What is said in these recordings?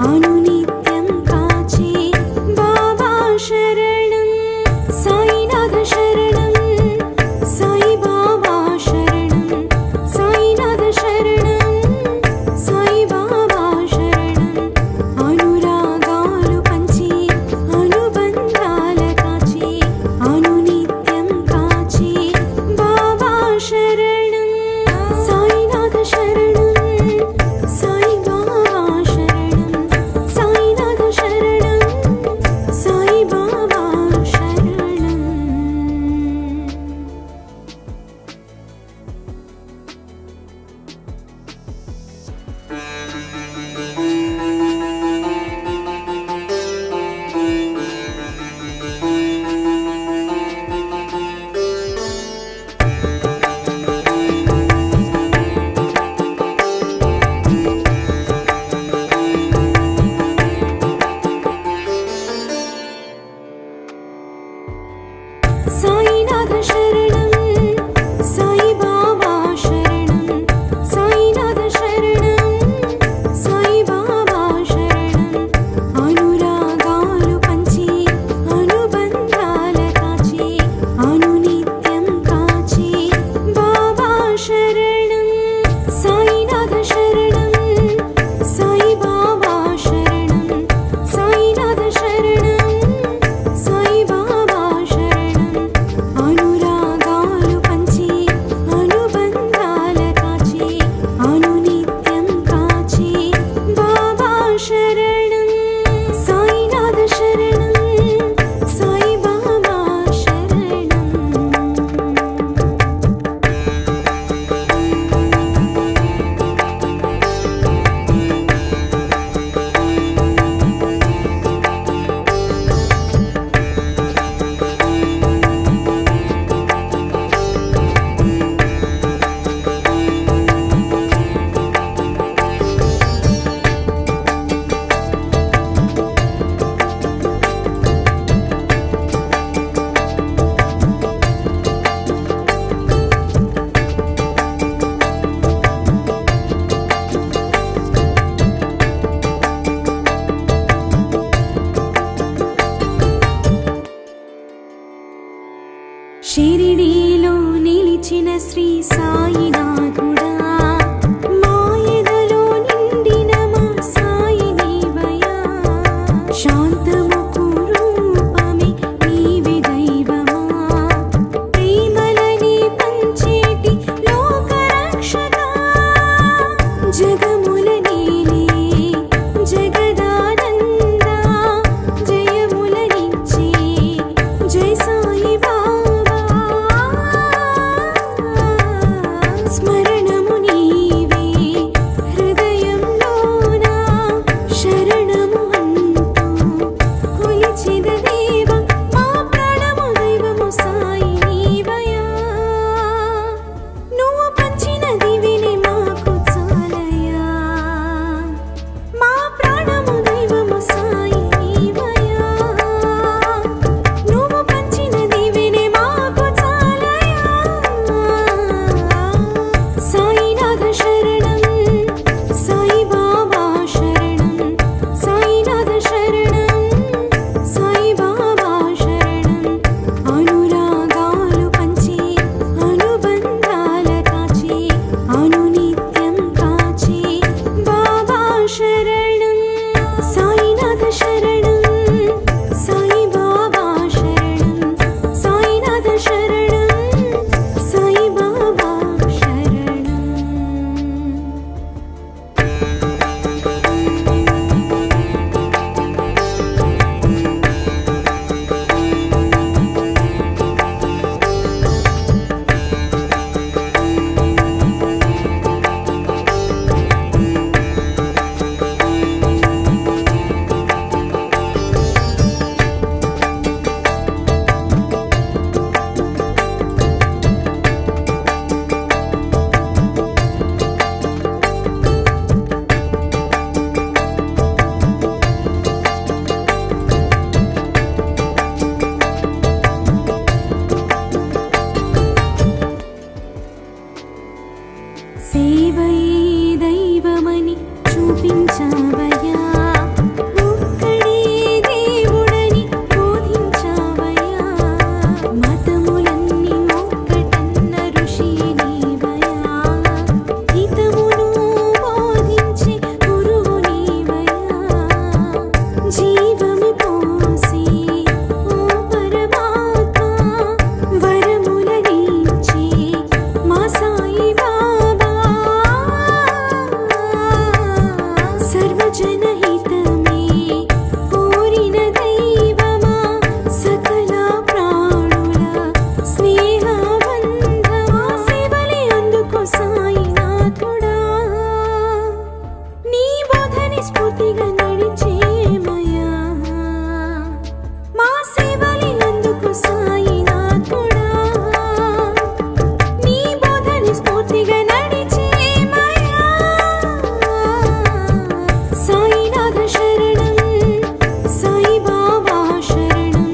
అనునిత్యం శ్రీ సాయినాథుడా మాయదలో నిండిన మా సాయి నీవయా శాంతముకు రూపమే నీవే దైవమా ప్రేమలని పంచేటి లోకరక్షకా జగముల నీలే జగదానందా జయములనిచ్చే జయ సాయి బాబా స్మరణము నీవే హృదయంలోన శరణము అంటూ కొలిచెద దేవ మా ప్రాణము దైవము సాయి నీవయా నువ్వు పంచిన దివిని మాకు చాలయా మా ప్రాణము దైవము సాయి నీవయా నువ్వు పంచిన దివిని మాకు చాలయా సాయినాథ శరణం సాయి బాబా శరణం సాయినాథ శరణం సాయి బాబా శరణం అనురాగాలు పంచి అనుబంధాల కాచి అనునిత్యం కాచి బాబా శరణం సాయినాథ శరణం సాయి బాబా శరణం సాయినాథ శరణం సాయి బాబా శరణం సేవయే దైవమని చూపించావయ్యా ఒక్కడే దేవుడని బోధించావయ్యా మతములన్నీ ఒక్కటన్న ఋషి నీవయ్యా హితమును బోధించే గురువు నీవయ్యా జీవము పోసి ఓ పరమాత్మ వరములనిచ్చే మా సాయి బాబా సర్వజనహితమే కోరిన దైవమా సకల ప్రాణుల స్నేహబంధమా సేవలే అందుకో సాయినాథుడా నీ బోధని స్ఫూర్తిగా నడిచేమయా మా సేవలే అందుకో సాయినాథుడా నీ బోధని స్ఫూర్తిగా నడిచేమయా సాయినాథ శరణం సాయి బాబా శరణం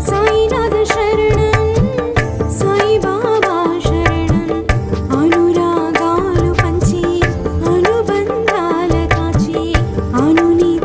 సాయినాథ శరణం సాయి బాబా శరణం అనురాగాలు పంచి అనుబంధాల కాచి అనునిత్యం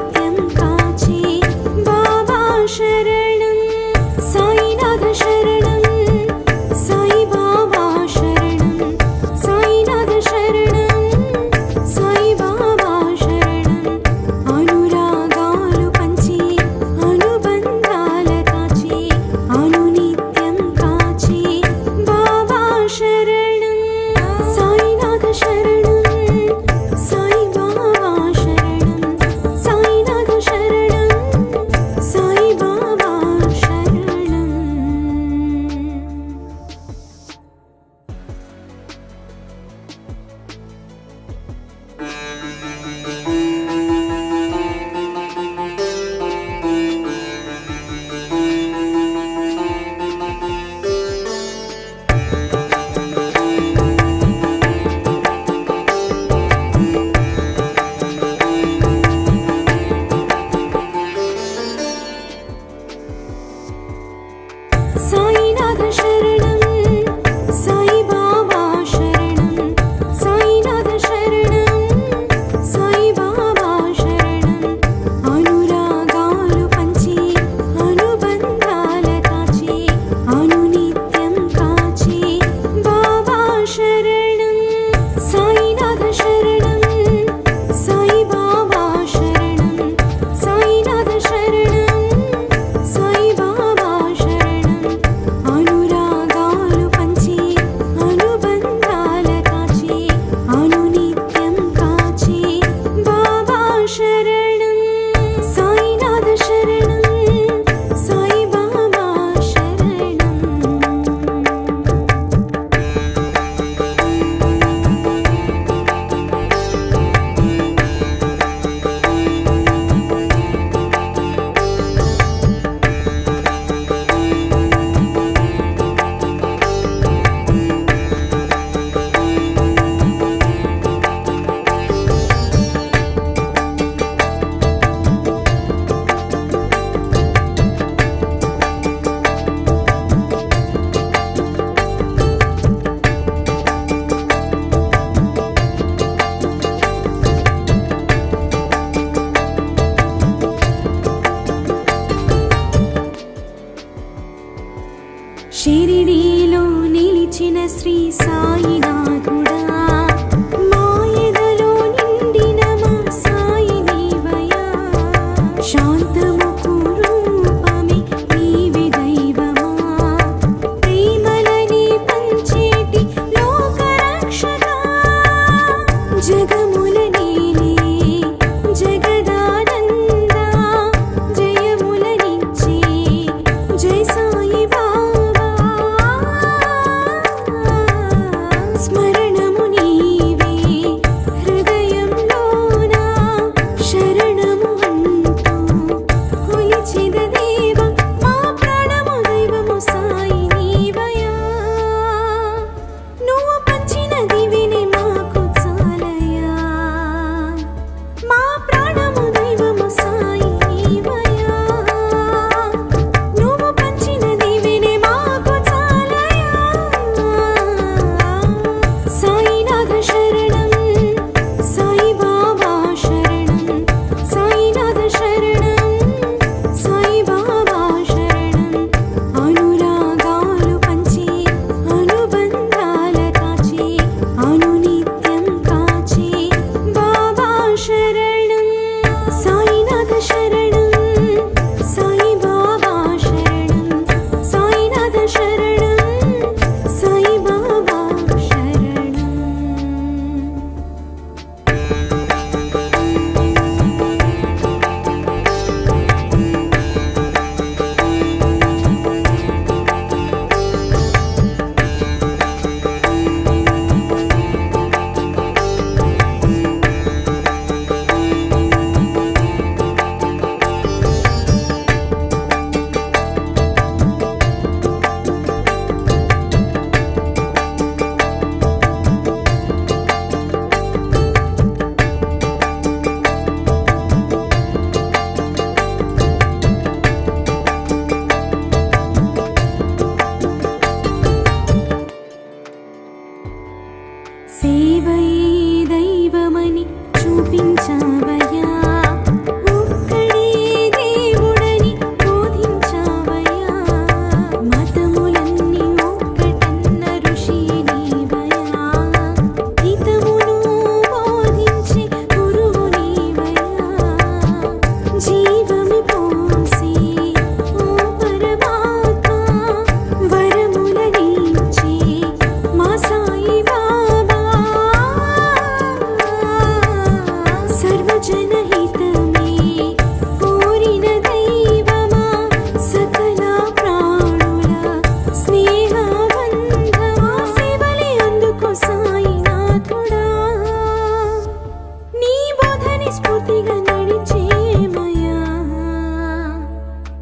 స్ఫూర్తిగా నడిచేమయ్యా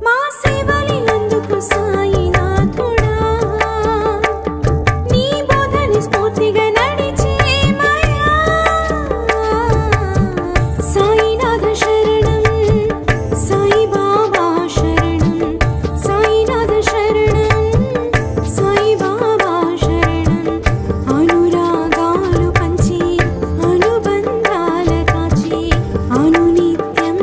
మా సేవలి అందుకు సాయినాథుడా నీ బోధని స్ఫూర్తిగా నడిచేమయ్యా సాయినాథ శరణం సాయిబాబా శరణం సాయినాథ శరణం సాయిబాబా శరణం అనురాగాలు పంచి అనుబంధాల కాచి అనునిత్యం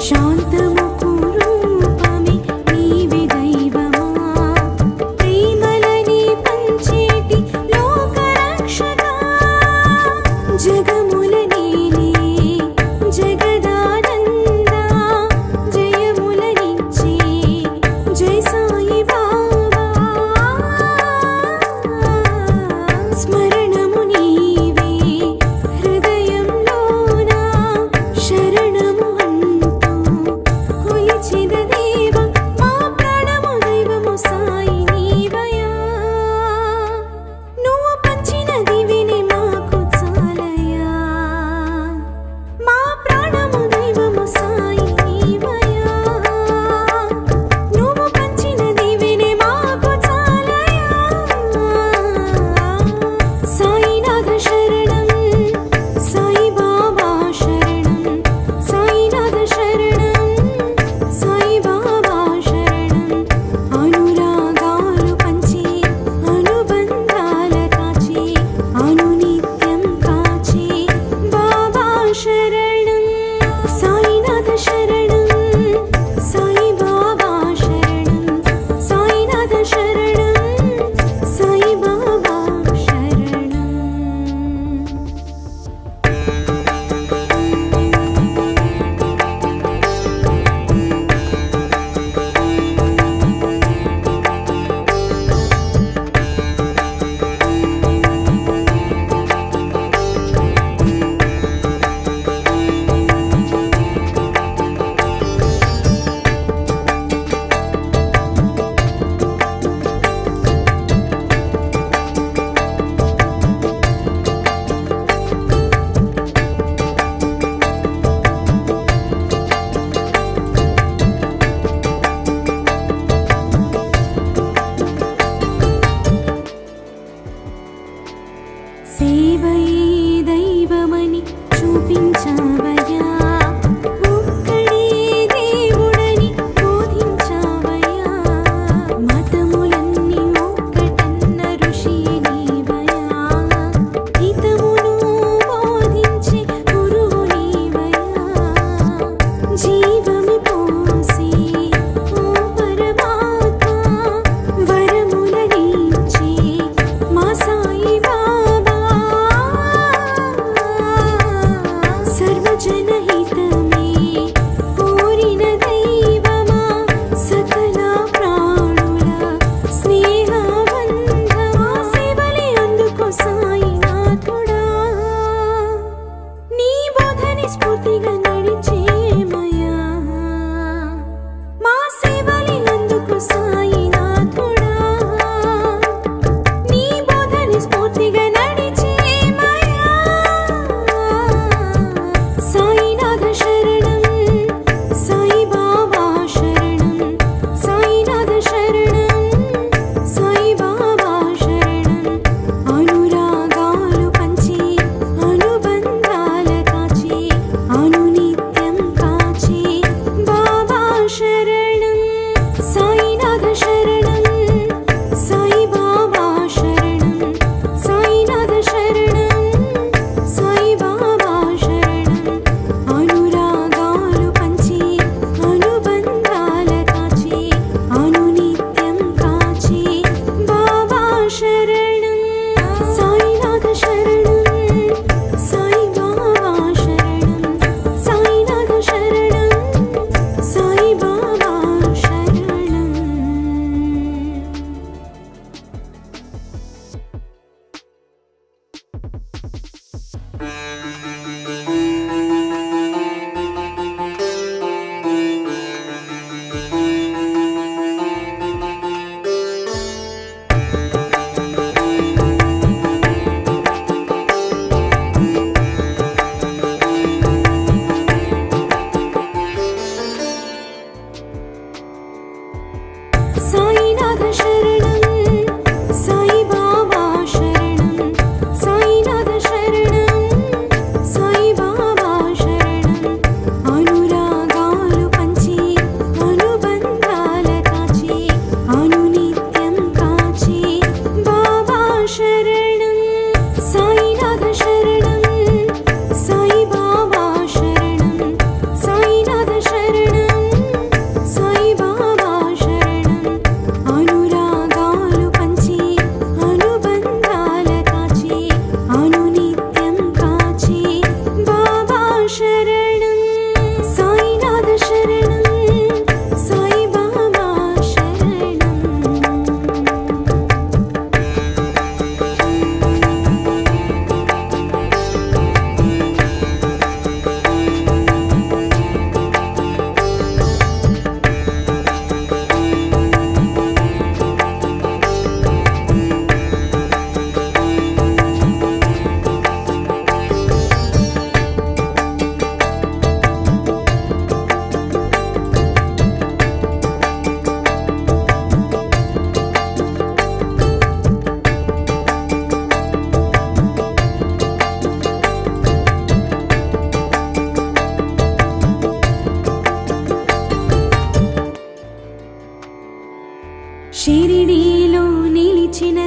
శాంతముకు రూపమే నీవే దైవమా ప్రేమలని పంచేటి లోకరక్షకా జగముల నేలే జగదానందా జయములనిచ్చే జై సాయి బాబా స్మరణము నీవే హృదయంలోన శరణము అంటూ కొలిచిన దేవ మా ప్రాణము దైవము సాయి నీవయా నువ్వు పంచిన దివిని మాకు చాలయా మా ప్రాణము దైవము సాయి నీవయా నువ్వు పంచిన దివిని మాకు చాలయా సాయినాథ శరణం సాయి బాబా శరణం సాయినాథ శరణం సాయి బాబా శరణం అనురాగాలు పంచి అనుబంధాల కాచి అనునిత్యం కాచి బాబా శరణం సాయినాథ శరణం సాయి బాబా శరణం సాయినాథ శరణం సాయి బాబా శరణం సేవయే దైవమని చూపించావయ్యా ఒక్కడే దేవుడని బోధించావయ్యా మతములన్నీ ఒక్కటన్న ఋషి నీవయ్యా హితమును బోధించే గురువు నీవయ్యా జీవము పోసి ఓ పరమాత్మ వరములనిచ్చే మా సాయి బాబా సర్వజనహితమే కోరిన దైవమా సకల ప్రాణుల స్నేహబంధమా సేవలే అందుకో సాయినాథుడా నీ బోధని స్ఫూర్తిగా నడిచేమయా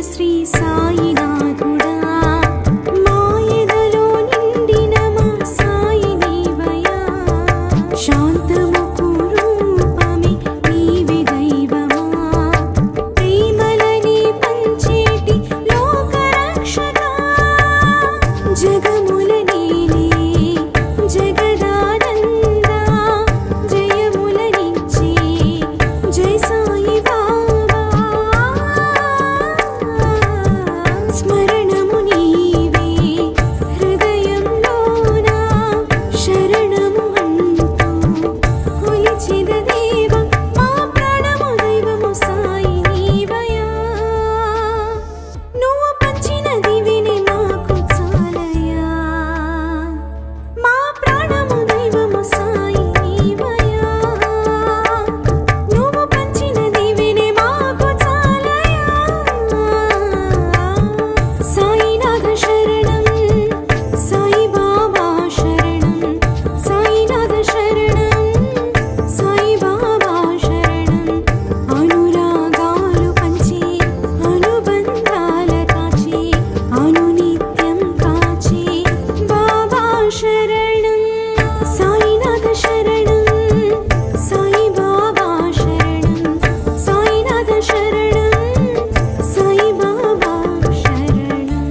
శ్రీ సాయినాథుడా మాయదలో నిండిన మా సాయి నీవయా శాంతముకు రూపమే నీవే దైవమా ప్రేమలని పంచేటి లోకరక్షకా జగముల నీలే జగదానందా జయములనిచ్చే జయ సాయి బాబా స్మరణము నీవే హృదయంలోన శరణము అంటూ కొలిచిన దేవ మా ప్రాణము దైవము సాయి నీవయా నువ్వు పంచిన దివిని మాకు చాలయా మా ప్రాణము దైవము సాయి నీవయా నువ్వు పంచిన దివిని మాకు చాలయా సాయినాథ శరణం సాయి బాబా శరణం సాయినాథ శరణం సాయి బాబా శరణం అనురాగాలు పంచి అనుబంధాల కాచి అనునిత్యం కాచి బాబా శరణం సాయినాథ శరణం సాయి బాబా శరణం సాయినాథ శరణం సాయి బాబా శరణం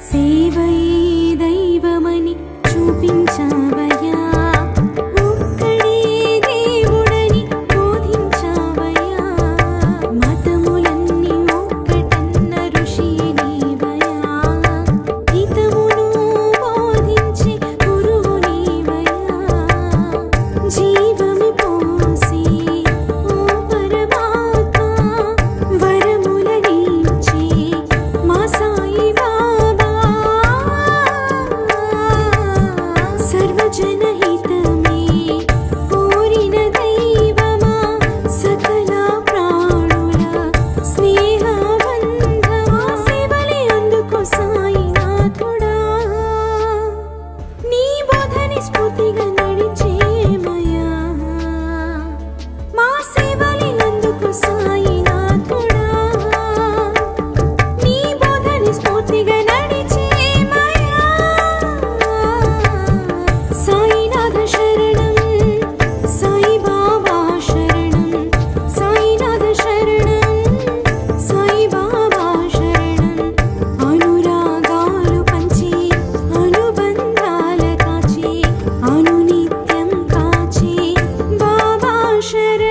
సేవయే దైవమని చూపించావయ్యా ఒక్కడే దేవుడని బోధించావయ్యా మతములన్నీ ఒక్కటన్న ఋషి నీవయ్యా హితమును బోధించే గురువు నీవయ్యా జీవమి పోసి ఓ పరమాత్మ వరములనిచ్చే మా సాయి బాబా సర్వజనహితమే కోరిన దైవమా సకల ప్రాణుల స్నేహబంధమా సేవలే అందుకో సాయినాథుడా నీ బోధని స్ఫూర్తిగా నడిచేమయా మా సేవలే అందుకో సాయినాథుడా నీ బోధని స్ఫూర్తిగా నడిచేమయా సాయినాథ శరణం సాయి బాబా శరణం సాయినాథ శరణం సాయి బాబా శరణం అనురాగాలు పంచి అనుబంధాల కాచి అనునిత్యం కాచి బాబా శరణం